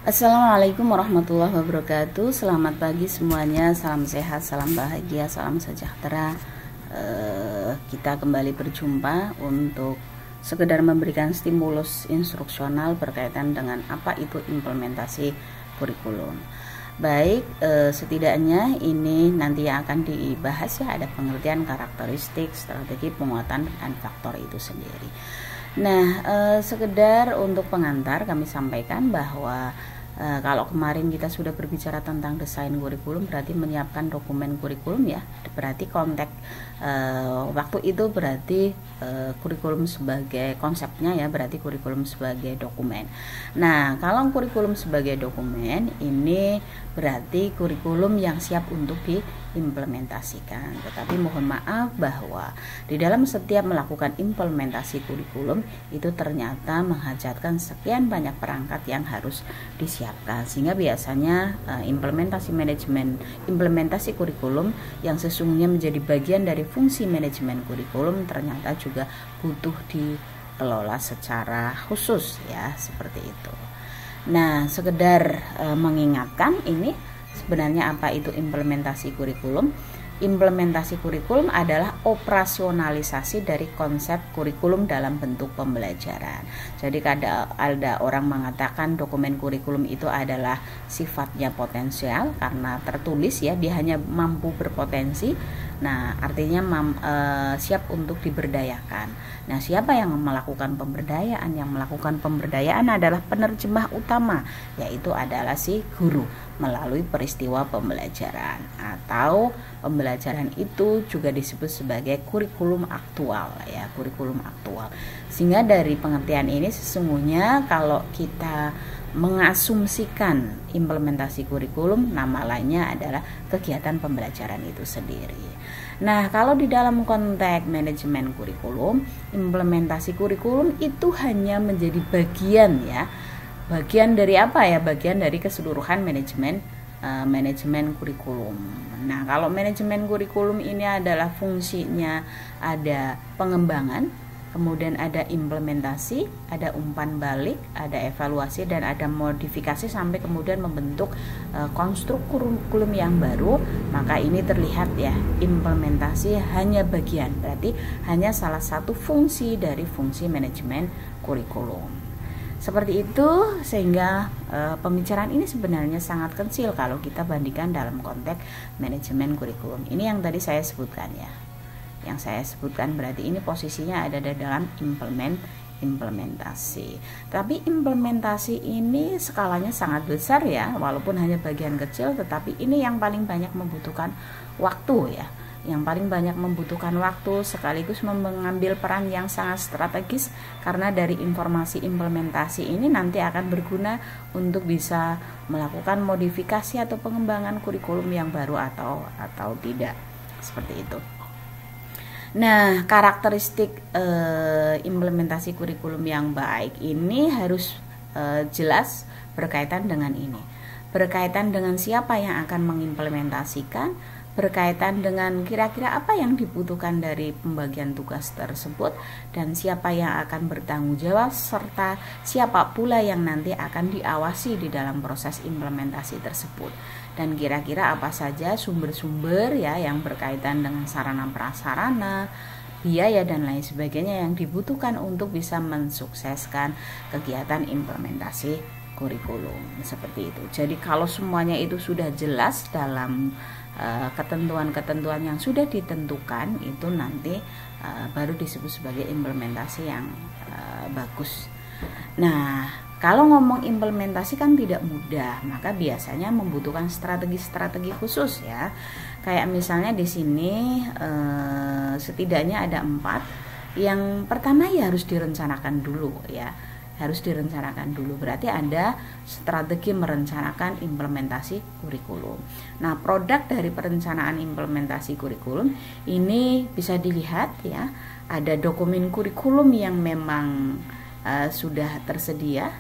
Assalamualaikum warahmatullahi wabarakatuh. Selamat pagi semuanya. Salam sehat, salam bahagia, salam sejahtera. Kita kembali berjumpa untuk sekedar memberikan stimulus instruksional berkaitan dengan apa itu implementasi kurikulum. Baik, setidaknya ini nanti yang akan dibahas ya, ada pengertian, karakteristik, strategi, penguatan, dan faktor itu sendiri. Nah, sekedar untuk pengantar kami sampaikan bahwa kalau kemarin kita sudah berbicara tentang desain kurikulum, berarti menyiapkan dokumen kurikulum ya. Berarti konteks waktu itu berarti kurikulum sebagai konsepnya ya, berarti kurikulum sebagai dokumen. Nah, kalau kurikulum sebagai dokumen ini berarti kurikulum yang siap untuk diimplementasikan. Tetapi mohon maaf bahwa di dalam setiap melakukan implementasi kurikulum itu ternyata menghajatkan sekian banyak perangkat yang harus disiapkan, sehingga biasanya implementasi kurikulum yang sesungguhnya menjadi bagian dari fungsi manajemen kurikulum ternyata juga butuh dikelola secara khusus ya, seperti itu. Nah, sekedar mengingatkan ini sebenarnya apa itu implementasi kurikulum. Implementasi kurikulum adalah operasionalisasi dari konsep kurikulum dalam bentuk pembelajaran. Jadi ada orang mengatakan dokumen kurikulum itu adalah sifatnya potensial karena tertulis ya, dia hanya mampu berpotensi. Nah, artinya siap untuk diberdayakan. Nah, siapa yang melakukan pemberdayaan? Yang melakukan pemberdayaan adalah penerjemah utama, yaitu adalah si guru melalui peristiwa pembelajaran, atau pembelajaran itu juga disebut sebagai kurikulum aktual ya, kurikulum aktual. Sehingga dari pengertian ini sesungguhnya kalau kita mengasumsikan implementasi kurikulum, nama lainnya adalah kegiatan pembelajaran itu sendiri. Nah, kalau di dalam konteks manajemen kurikulum, implementasi kurikulum itu hanya menjadi bagian ya. Bagian dari apa ya? Bagian dari keseluruhan manajemen kurikulum. Nah, kalau manajemen kurikulum ini adalah fungsinya ada pengembangan, kemudian ada implementasi, ada umpan balik, ada evaluasi, dan ada modifikasi sampai kemudian membentuk konstruk kurikulum yang baru. Maka ini terlihat ya, implementasi hanya bagian, berarti hanya salah satu fungsi dari fungsi manajemen kurikulum. Seperti itu, sehingga pembicaraan ini sebenarnya sangat kecil kalau kita bandingkan dalam konteks manajemen kurikulum. Ini yang tadi saya sebutkan ya. Yang saya sebutkan berarti ini posisinya ada di dalam implementasi. Tapi implementasi ini skalanya sangat besar ya, walaupun hanya bagian kecil, tetapi ini yang paling banyak membutuhkan waktu ya. Yang paling banyak membutuhkan waktu sekaligus mengambil peran yang sangat strategis, karena dari informasi implementasi ini nanti akan berguna untuk bisa melakukan modifikasi atau pengembangan kurikulum yang baru atau tidak, seperti itu. Nah, karakteristik implementasi kurikulum yang baik ini harus jelas berkaitan dengan ini. Berkaitan dengan siapa yang akan mengimplementasikan, berkaitan dengan kira-kira apa yang dibutuhkan dari pembagian tugas tersebut, dan siapa yang akan bertanggung jawab, serta siapa pula yang nanti akan diawasi di dalam proses implementasi tersebut, dan kira-kira apa saja sumber-sumber ya yang berkaitan dengan sarana prasarana, biaya dan lain sebagainya yang dibutuhkan untuk bisa mensukseskan kegiatan implementasi kurikulum, seperti itu. Jadi kalau semuanya itu sudah jelas dalam ketentuan-ketentuan yang sudah ditentukan, itu nanti baru disebut sebagai implementasi yang bagus. Nah, kalau ngomong implementasi kan tidak mudah, maka biasanya membutuhkan strategi-strategi khusus ya. Kayak misalnya di sini setidaknya ada 4. Yang pertama ya harus direncanakan dulu ya. Harus direncanakan dulu, berarti ada strategi merencanakan implementasi kurikulum. Nah, produk dari perencanaan implementasi kurikulum ini bisa dilihat ya, ada dokumen kurikulum yang memang sudah tersedia,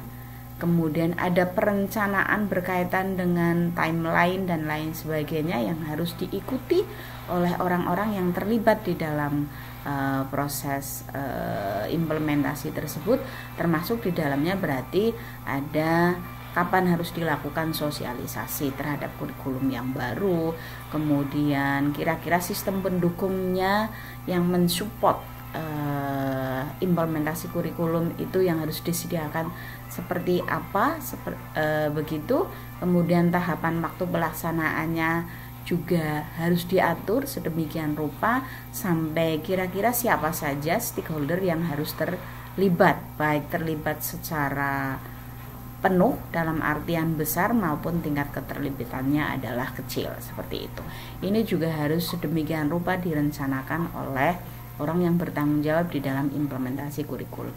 kemudian ada perencanaan berkaitan dengan timeline dan lain sebagainya yang harus diikuti oleh orang-orang yang terlibat di dalam proses implementasi tersebut, termasuk di dalamnya berarti ada kapan harus dilakukan sosialisasi terhadap kurikulum yang baru, kemudian kira-kira sistem pendukungnya yang mensupport implementasi kurikulum itu yang harus disediakan seperti apa, begitu. Kemudian tahapan waktu pelaksanaannya juga harus diatur sedemikian rupa sampai kira-kira siapa saja stakeholder yang harus terlibat, baik terlibat secara penuh dalam artian besar maupun tingkat keterlibatannya adalah kecil, seperti itu. Ini juga harus sedemikian rupa direncanakan oleh orang yang bertanggung jawab di dalam implementasi kurikulum.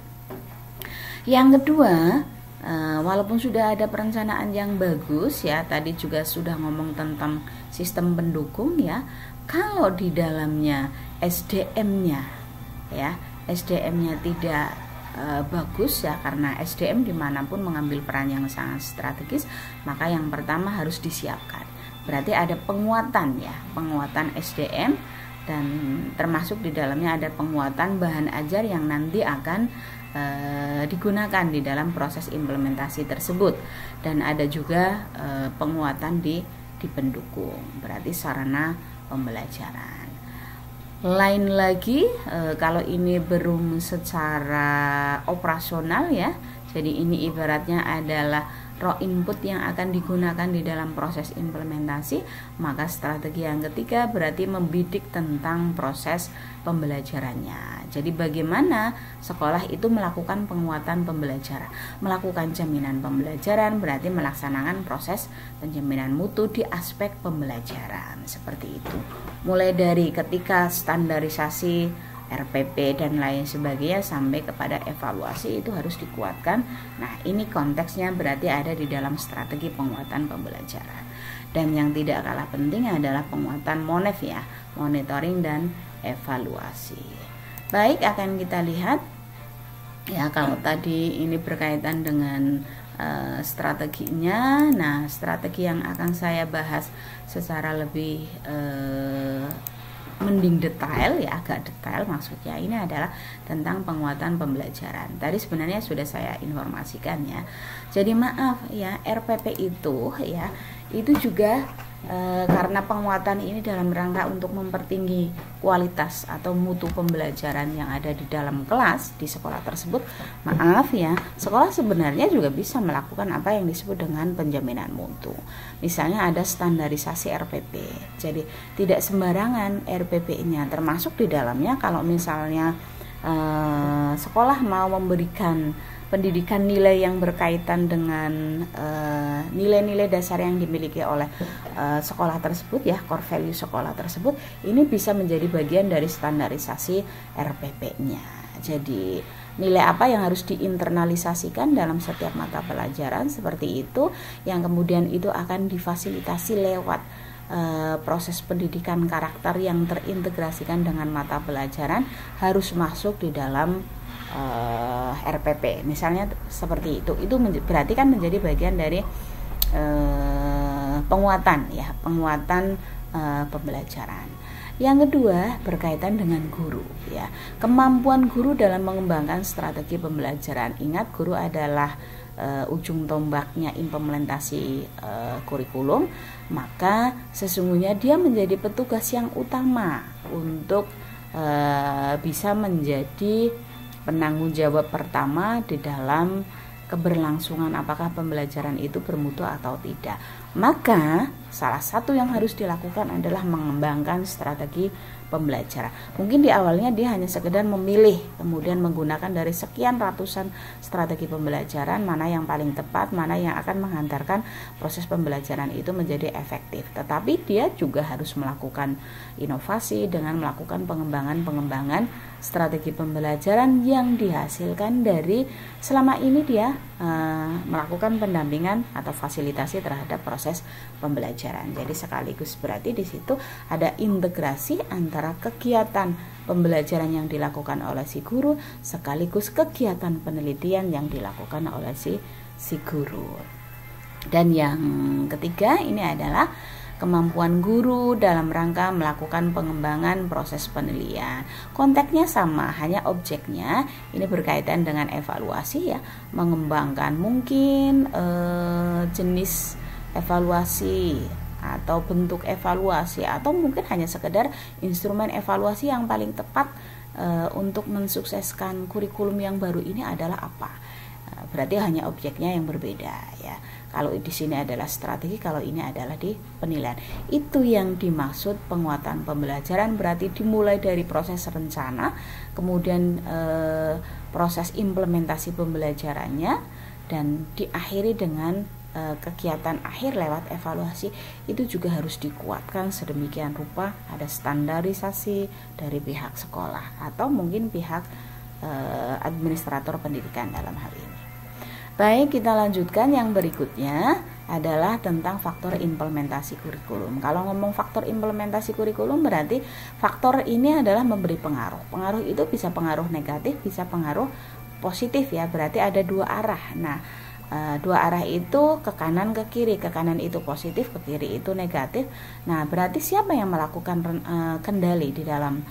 Yang kedua, walaupun sudah ada perencanaan yang bagus ya, tadi juga sudah ngomong tentang sistem pendukung ya, kalau di dalamnya SDM-nya ya, SDM-nya tidak bagus ya, karena SDM dimanapun mengambil peran yang sangat strategis, maka yang pertama harus disiapkan. Berarti ada penguatan ya, penguatan SDM, dan termasuk di dalamnya ada penguatan bahan ajar yang nanti akan digunakan di dalam proses implementasi tersebut, dan ada juga penguatan di pendukung, berarti sarana pembelajaran. Lain lagi kalau ini belum secara operasional ya, jadi ini ibaratnya adalah raw input yang akan digunakan di dalam proses implementasi, maka strategi yang ketiga berarti membidik tentang proses pembelajarannya. Jadi bagaimana sekolah itu melakukan penguatan pembelajaran, melakukan jaminan pembelajaran, berarti melaksanakan proses penjaminan mutu di aspek pembelajaran, seperti itu. Mulai dari ketika standarisasi RPP dan lain sebagainya sampai kepada evaluasi itu harus dikuatkan. Nah, ini konteksnya berarti ada di dalam strategi penguatan pembelajaran. Dan yang tidak kalah penting adalah penguatan MONEV ya, monitoring dan evaluasi. Baik, akan kita lihat ya, kalau tadi ini berkaitan dengan strateginya. Nah, strategi yang akan saya bahas secara lebih mending detail ya, agak detail maksudnya ini adalah tentang penguatan pembelajaran. Tadi sebenarnya sudah saya informasikan ya. Jadi maaf ya, RPP itu ya, itu juga karena penguatan ini dalam rangka untuk mempertinggi kualitas atau mutu pembelajaran yang ada di dalam kelas di sekolah tersebut. Maaf ya, sekolah sebenarnya juga bisa melakukan apa yang disebut dengan penjaminan mutu. Misalnya ada standarisasi RPP. Jadi tidak sembarangan RPP-nya, termasuk di dalamnya kalau misalnya sekolah mau memberikan pendidikan nilai yang berkaitan dengan nilai-nilai dasar yang dimiliki oleh sekolah tersebut ya, core value sekolah tersebut, ini bisa menjadi bagian dari standarisasi RPP-nya. Jadi nilai apa yang harus diinternalisasikan dalam setiap mata pelajaran seperti itu, yang kemudian itu akan difasilitasi lewat proses pendidikan karakter yang terintegrasikan dengan mata pelajaran harus masuk di dalam RPP misalnya seperti itu berarti kan menjadi bagian dari penguatan ya, penguatan pembelajaran. Yang kedua berkaitan dengan guru ya, kemampuan guru dalam mengembangkan strategi pembelajaran. Ingat, guru adalah ujung tombaknya implementasi kurikulum, maka sesungguhnya dia menjadi petugas yang utama untuk bisa menjadi penanggung jawab pertama di dalam keberlangsungan apakah pembelajaran itu bermutu atau tidak. Maka salah satu yang harus dilakukan adalah mengembangkan strategi pembelajaran. Mungkin di awalnya dia hanya sekedar memilih, kemudian menggunakan dari sekian ratusan strategi pembelajaran mana yang paling tepat, mana yang akan menghantarkan proses pembelajaran itu menjadi efektif. Tetapi dia juga harus melakukan inovasi dengan melakukan pengembangan strategi pembelajaran yang dihasilkan dari selama ini dia melakukan pendampingan atau fasilitasi terhadap proses pembelajaran. Jadi sekaligus berarti di situ ada integrasi antara kegiatan pembelajaran yang dilakukan oleh si guru sekaligus kegiatan penelitian yang dilakukan oleh si guru. Dan yang ketiga ini adalah kemampuan guru dalam rangka melakukan pengembangan proses penilaian. Konteksnya sama, hanya objeknya ini berkaitan dengan evaluasi ya, mengembangkan mungkin jenis evaluasi atau bentuk evaluasi, atau mungkin hanya sekedar instrumen evaluasi yang paling tepat untuk mensukseskan kurikulum yang baru ini adalah apa. Berarti hanya objeknya yang berbeda ya. Kalau di sini adalah strategi, kalau ini adalah di penilaian. Itu yang dimaksud penguatan pembelajaran, berarti dimulai dari proses rencana, kemudian proses implementasi pembelajarannya, dan diakhiri dengan kegiatan akhir lewat evaluasi. Itu juga harus dikuatkan sedemikian rupa, ada standarisasi dari pihak sekolah atau mungkin pihak administrator pendidikan dalam hal ini. Baik, kita lanjutkan. Yang berikutnya adalah tentang faktor implementasi kurikulum. Kalau ngomong faktor implementasi kurikulum berarti faktor ini adalah memberi pengaruh. Pengaruh itu bisa pengaruh negatif, bisa pengaruh positif ya. Berarti ada dua arah. Nah, dua arah itu ke kanan ke kiri, ke kanan itu positif, ke kiri itu negatif. Nah, berarti siapa yang melakukan kendali di dalam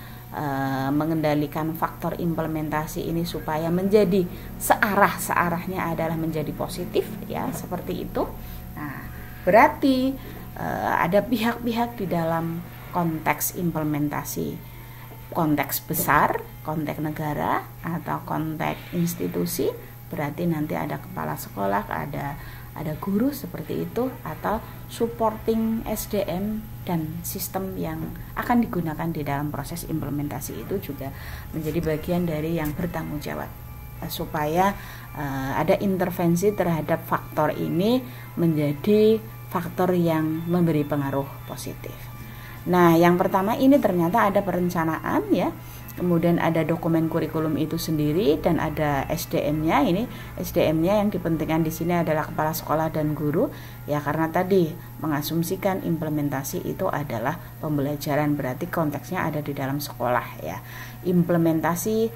mengendalikan faktor implementasi ini supaya menjadi searahnya adalah menjadi positif ya, seperti itu. Nah, berarti ada pihak-pihak di dalam konteks implementasi, konteks besar, konteks negara atau konteks institusi. Berarti nanti ada kepala sekolah, ada guru seperti itu, atau supporting SDM dan sistem yang akan digunakan di dalam proses implementasi itu juga menjadi bagian dari yang bertanggung jawab supaya ada intervensi terhadap faktor ini menjadi faktor yang memberi pengaruh positif. Nah, yang pertama ini ternyata ada perencanaan ya. Kemudian ada dokumen kurikulum itu sendiri dan ada SDM-nya. Ini SDM-nya yang dipentingkan di sini adalah kepala sekolah dan guru ya, karena tadi mengasumsikan implementasi itu adalah pembelajaran, berarti konteksnya ada di dalam sekolah ya. Implementasi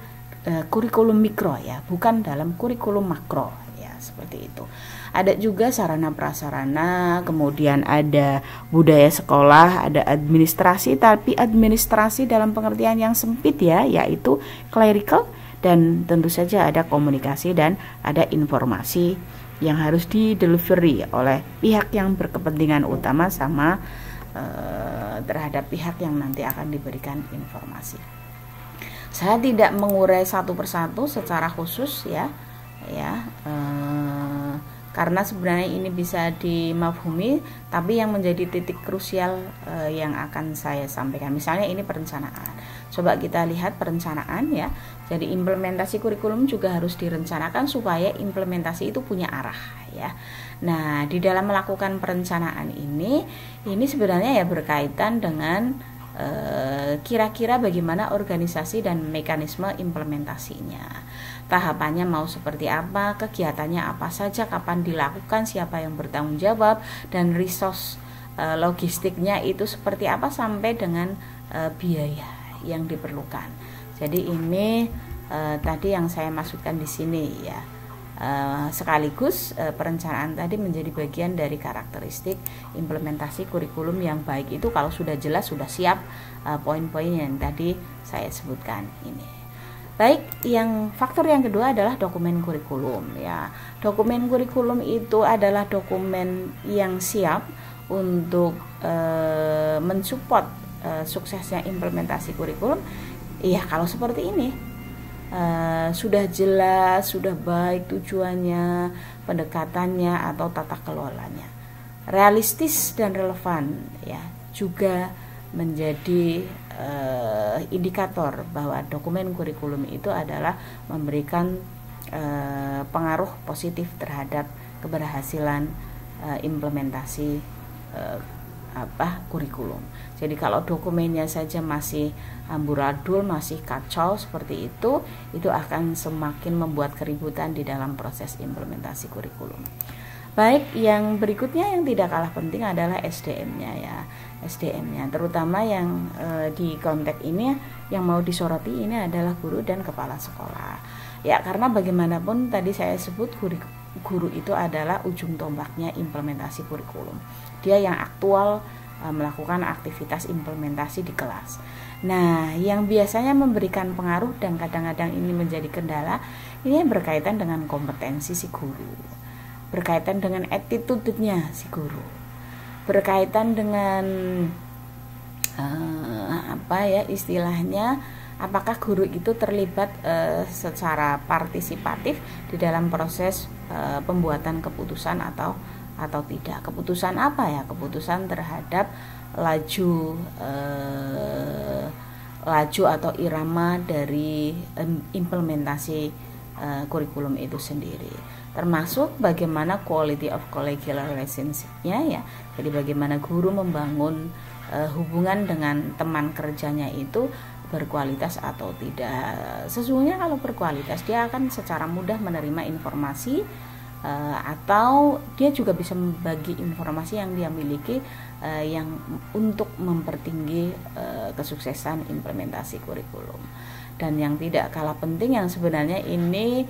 kurikulum mikro ya, bukan dalam kurikulum makro ya, seperti itu. Ada juga sarana prasarana, kemudian ada budaya sekolah, ada administrasi, tapi administrasi dalam pengertian yang sempit ya, yaitu clerical, dan tentu saja ada komunikasi dan ada informasi yang harus di-delivery oleh pihak yang berkepentingan utama sama terhadap pihak yang nanti akan diberikan informasi. Saya tidak mengurai satu persatu secara khusus ya, karena sebenarnya ini bisa dimafhumi, tapi yang menjadi titik krusial yang akan saya sampaikan. Misalnya ini perencanaan. Coba kita lihat perencanaan ya. Jadi implementasi kurikulum juga harus direncanakan supaya implementasi itu punya arah ya. Nah, di dalam melakukan perencanaan ini sebenarnya ya berkaitan dengan kira-kira bagaimana organisasi dan mekanisme implementasinya. Tahapannya mau seperti apa, kegiatannya apa saja, kapan dilakukan, siapa yang bertanggung jawab, dan resource logistiknya itu seperti apa sampai dengan biaya yang diperlukan. Jadi ini tadi yang saya maksudkan di sini ya. Sekaligus perencanaan tadi menjadi bagian dari karakteristik implementasi kurikulum yang baik itu kalau sudah jelas, sudah siap poin-poin yang tadi saya sebutkan ini. Baik, faktor yang kedua adalah dokumen kurikulum ya. Dokumen kurikulum itu adalah dokumen yang siap untuk mensupport suksesnya implementasi kurikulum. Iya, kalau seperti ini sudah jelas, sudah baik tujuannya, pendekatannya atau tata kelolanya, realistis dan relevan ya, juga menjadi indikator bahwa dokumen kurikulum itu adalah memberikan pengaruh positif terhadap keberhasilan implementasi kurikulum. Jadi kalau dokumennya saja masih amburadul, masih kacau seperti itu akan semakin membuat keributan di dalam proses implementasi kurikulum. Baik, yang berikutnya yang tidak kalah penting adalah SDM-nya ya. SDM-nya terutama yang di konteks ini yang mau disoroti ini adalah guru dan kepala sekolah. Ya, karena bagaimanapun tadi saya sebut guru itu adalah ujung tombaknya implementasi kurikulum. Dia yang aktual melakukan aktivitas implementasi di kelas. Nah, yang biasanya memberikan pengaruh dan kadang-kadang ini menjadi kendala, ini berkaitan dengan kompetensi si guru, berkaitan dengan attitude-nya si guru, berkaitan dengan istilahnya, apakah guru itu terlibat secara partisipatif di dalam proses pembuatan keputusan atau tidak. Keputusan apa ya? Keputusan terhadap laju atau irama dari implementasi kurikulum itu sendiri, termasuk bagaimana quality of collegial relationship-nya ya. Jadi bagaimana guru membangun hubungan dengan teman kerjanya itu berkualitas atau tidak. Sesungguhnya kalau berkualitas, dia akan secara mudah menerima informasi, atau dia juga bisa membagi informasi yang dia miliki yang untuk mempertinggi kesuksesan implementasi kurikulum. Dan yang tidak kalah penting, yang sebenarnya ini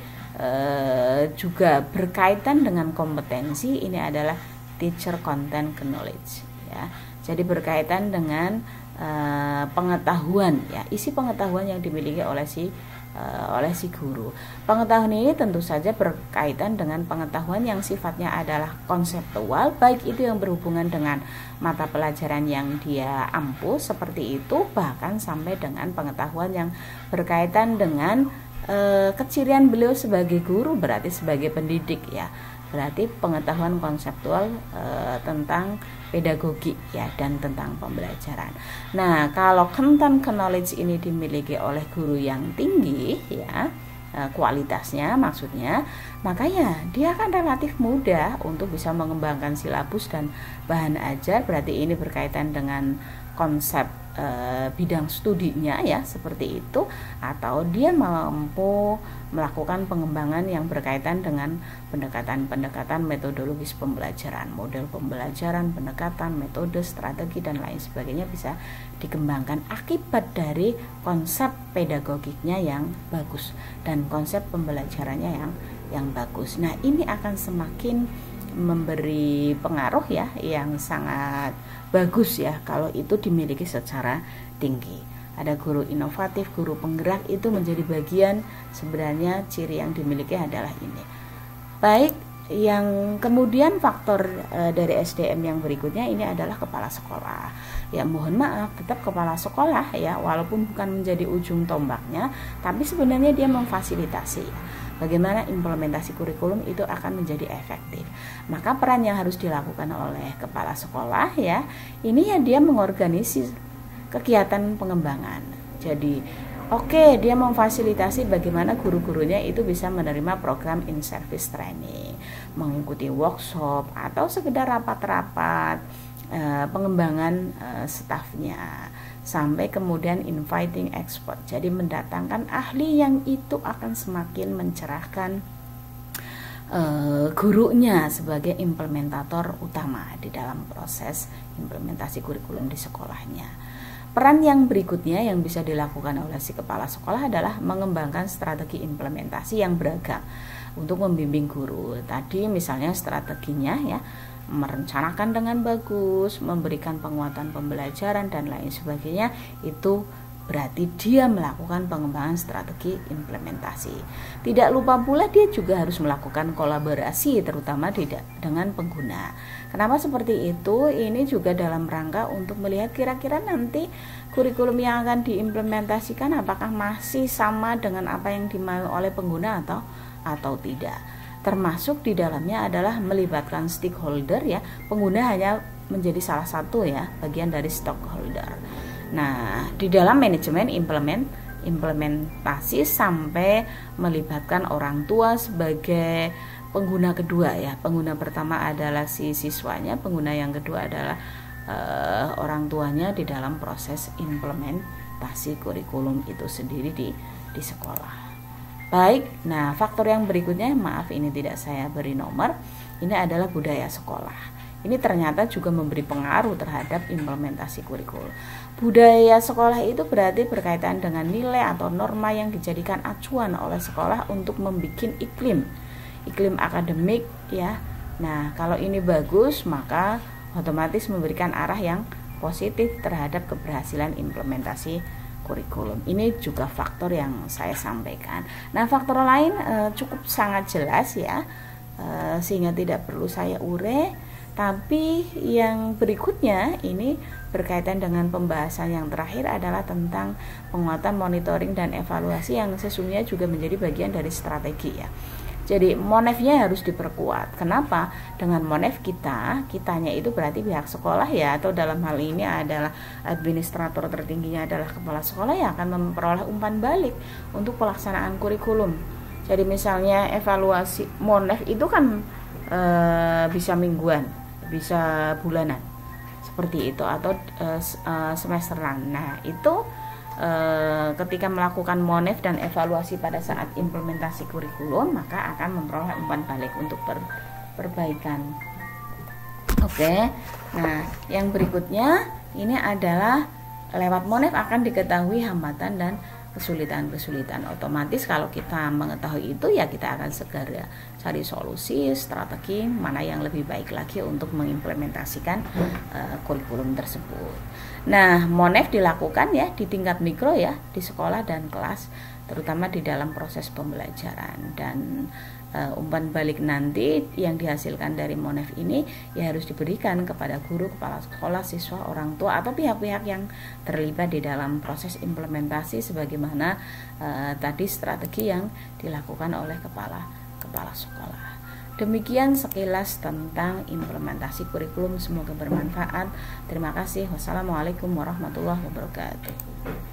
juga berkaitan dengan kompetensi, ini adalah teacher content knowledge ya. Jadi berkaitan dengan pengetahuan ya, isi pengetahuan yang dimiliki oleh si guru. Pengetahuan ini tentu saja berkaitan dengan pengetahuan yang sifatnya adalah konseptual, baik itu yang berhubungan dengan mata pelajaran yang dia ampu seperti itu, bahkan sampai dengan pengetahuan yang berkaitan dengan kecirian beliau sebagai guru, berarti sebagai pendidik ya. Berarti pengetahuan konseptual tentang pedagogi ya, dan tentang pembelajaran. Nah, kalau content knowledge ini dimiliki oleh guru yang tinggi ya, kualitasnya maksudnya, maka ya dia akan relatif mudah untuk bisa mengembangkan silabus dan bahan ajar. Berarti ini berkaitan dengan konsep bidang studinya ya, seperti itu, atau dia mampu melakukan pengembangan yang berkaitan dengan pendekatan-pendekatan metodologis pembelajaran, model pembelajaran, pendekatan, metode, strategi dan lain sebagainya bisa dikembangkan akibat dari konsep pedagogiknya yang bagus dan konsep pembelajarannya yang bagus. Nah, ini akan semakin memberi pengaruh ya yang sangat bagus ya kalau itu dimiliki secara tinggi. Ada guru inovatif, guru penggerak, itu menjadi bagian, sebenarnya ciri yang dimiliki adalah ini. Baik, yang kemudian faktor dari SDM yang berikutnya ini adalah kepala sekolah. Ya mohon maaf, tetap kepala sekolah ya, walaupun bukan menjadi ujung tombaknya, tapi sebenarnya dia memfasilitasi bagaimana implementasi kurikulum itu akan menjadi efektif. Maka peran yang harus dilakukan oleh kepala sekolah ya, ini ya dia mengorganisir kegiatan pengembangan. Jadi dia memfasilitasi bagaimana guru-gurunya itu bisa menerima program in-service training, mengikuti workshop atau sekedar rapat-rapat pengembangan stafnya, sampai kemudian inviting expert. Jadi mendatangkan ahli yang itu akan semakin mencerahkan gurunya sebagai implementator utama di dalam proses implementasi kurikulum di sekolahnya. Peran yang berikutnya yang bisa dilakukan oleh si kepala sekolah adalah mengembangkan strategi implementasi yang beragam untuk membimbing guru. Tadi misalnya strateginya ya, merencanakan dengan bagus, memberikan penguatan pembelajaran dan lain sebagainya, itu berarti dia melakukan pengembangan strategi implementasi. Tidak lupa pula dia juga harus melakukan kolaborasi terutama dengan pengguna. Kenapa seperti itu? Ini juga dalam rangka untuk melihat kira-kira nanti kurikulum yang akan diimplementasikan apakah masih sama dengan apa yang dimau oleh pengguna atau tidak. Termasuk di dalamnya adalah melibatkan stakeholder ya. Pengguna hanya menjadi salah satu ya, bagian dari stakeholder. Nah, di dalam manajemen implementasi sampai melibatkan orang tua sebagai pengguna kedua ya. Pengguna pertama adalah si siswanya, pengguna yang kedua adalah orang tuanya di dalam proses implementasi kurikulum itu sendiri di sekolah. Baik, nah faktor yang berikutnya, maaf ini tidak saya beri nomor, ini adalah budaya sekolah. Ini ternyata juga memberi pengaruh terhadap implementasi kurikulum. Budaya sekolah itu berarti berkaitan dengan nilai atau norma yang dijadikan acuan oleh sekolah untuk membuat iklim akademik ya. Nah, kalau ini bagus maka otomatis memberikan arah yang positif terhadap keberhasilan implementasi kurikulum. Ini juga faktor yang saya sampaikan. Nah, faktor lain cukup sangat jelas ya, sehingga tidak perlu saya ure. Tapi yang berikutnya ini berkaitan dengan pembahasan yang terakhir adalah tentang penguatan monitoring dan evaluasi yang sesungguhnya juga menjadi bagian dari strategi ya. Jadi monefnya harus diperkuat. Kenapa? Dengan monef kitanya itu berarti pihak sekolah ya, atau dalam hal ini adalah administrator tertingginya adalah kepala sekolah yang akan memperoleh umpan balik untuk pelaksanaan kurikulum. Jadi misalnya evaluasi monef itu kan bisa mingguan, bisa bulanan seperti itu, atau semesteran. Nah itu ketika melakukan monef dan evaluasi pada saat implementasi kurikulum, maka akan memperoleh umpan balik untuk perbaikan. Oke, nah yang berikutnya ini adalah lewat monef akan diketahui hambatan dan kesulitan-kesulitan. Otomatis kalau kita mengetahui itu ya kita akan segera cari solusi, strategi mana yang lebih baik lagi untuk mengimplementasikan kurikulum tersebut. Nah, monef dilakukan ya di tingkat mikro ya, di sekolah dan kelas, terutama di dalam proses pembelajaran. Dan umpan balik nanti yang dihasilkan dari monef ini ya harus diberikan kepada guru, kepala sekolah, siswa, orang tua, atau pihak-pihak yang terlibat di dalam proses implementasi sebagaimana tadi strategi yang dilakukan oleh kepala sekolah. Demikian sekilas tentang implementasi kurikulum, semoga bermanfaat. Terima kasih. Wassalamualaikum warahmatullahi wabarakatuh.